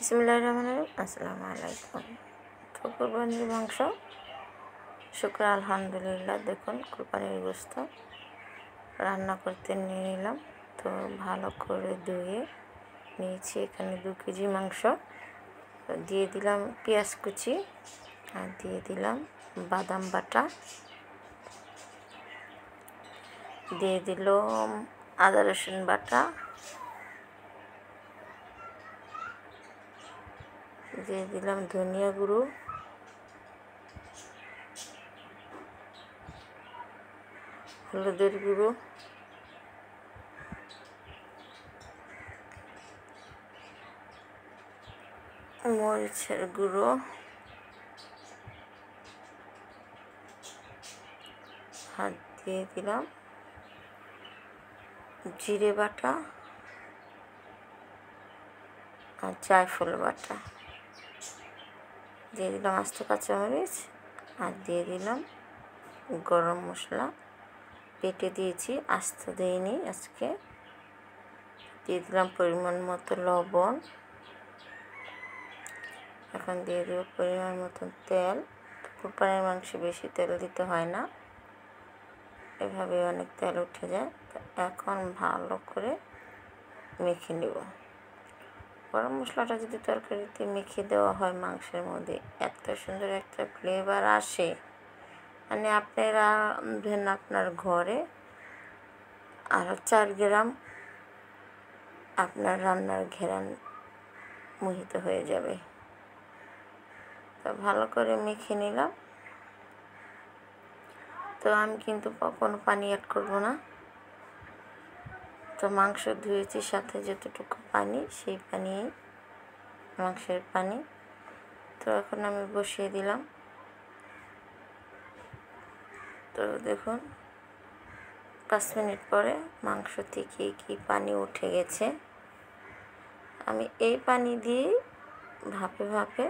বিসমিল্লাহিররহমানিররহিম। আসসালামু আলাইকুম। তো কুরবানির মাংস, শুকর আলহামদুলিল্লাহ। দেখুন কুরবানির গোস্ত রান্না করতে নিয়ে নিলাম। তো ভালো করে ধুয়ে নিয়েছি। এখানে 2 কেজি মাংস। দিয়ে দিলাম পেঁয়াজ কুচি, আর দিয়ে দিলাম বাদাম বাটা, দিয়ে দিলাম আদা রসুন বাটা, দিয়ে দিলাম ধনিয়া গুঁড়ো, হলুদের গুঁড়ো, মরিচের গুঁড়ো, আর দিয়ে দিলাম জিরে বাটা আর জায়ফল বাটা, দিয়ে দিলাম আস্ত কাঁচামরিচ, আর দিয়ে দিলাম গরম মশলা। বেটে দিয়েছি, আস্ত দিইনি আজকে। দিয়ে দিলাম পরিমাণ মতো লবণ। এখন দিয়ে দেব পরিমাণ মতো তেল। কুরবানির মাংসে বেশি তেল দিতে হয় না, এভাবে অনেক তেল উঠে যায়। তো এখন ভালো করে মেখে নেব। গরম মশলাটা যদি তরকারিতে মেখে দেওয়া হয় মাংসের মধ্যে, এত সুন্দর একটা ফ্লেভার আসে, মানে আপনারা রাঁধবেন আপনার ঘরে, আরও 4 গ্রাম আপনার রান্নার ঘেরান মোহিত হয়ে যাবে। তো ভালো করে মেখে নিলাম। তো আমি কিন্তু কোনো পানি অ্যাড করব না। তো মাংস ধুয়েছি, সাথে যতটুকু পানি সেই পানি মাংসের পানি। তো এখন আমি বসিয়ে দিলাম। তো দেখুন 5 মিনিট পরে মাংস থেকে কি পানি উঠে গেছে। আমি এই পানি দিয়ে ভাপে ভাপে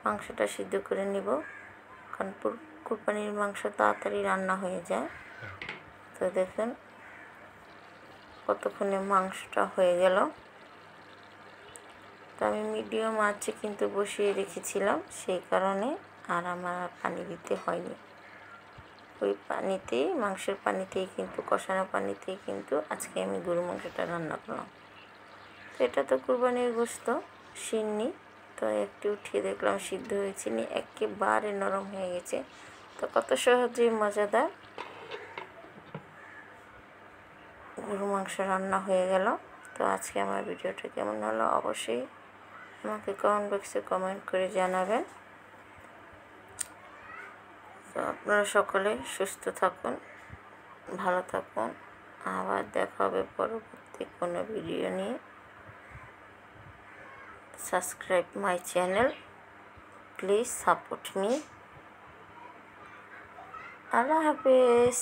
মাংসটা সিদ্ধ করে নেব, কারণ কুরবানির মাংস তাড়াতাড়ি রান্না হয়ে যায়। তো দেখুন কতক্ষণে মাংসটা হয়ে গেল। তো আমি মিডিয়াম আঁচে কিন্তু বসিয়ে রেখেছিলাম, সেই কারণে আর আমার পানি দিতে হয়নি। ওই পানিতেই, মাংসের পানিতেই কিন্তু, কষানো পানিতেই কিন্তু আজকে আমি গরু মাংসটা রান্না করলাম। তো এটা তো কুরবানির গোস্ত, সিন্নি। তো একটু উঠিয়ে দেখলাম সিদ্ধ হয়েছে নি, একেবারে নরম হয়ে গেছে। তো কত সহজেই মজাদার গরু মাংস রান্না হয়ে গেল। তো আজকে আমার ভিডিওটা কেমন হলো অবশ্যই আমাকে কমেন্ট বক্সে কমেন্ট করে জানাবেন। তো আপনারা সকলে সুস্থ থাকুন, ভালো থাকুন। আবার দেখা হবে পরবর্তী কোনো ভিডিও নিয়ে। Subscribe my channel, please support me. আল্লাহ হাফেজ।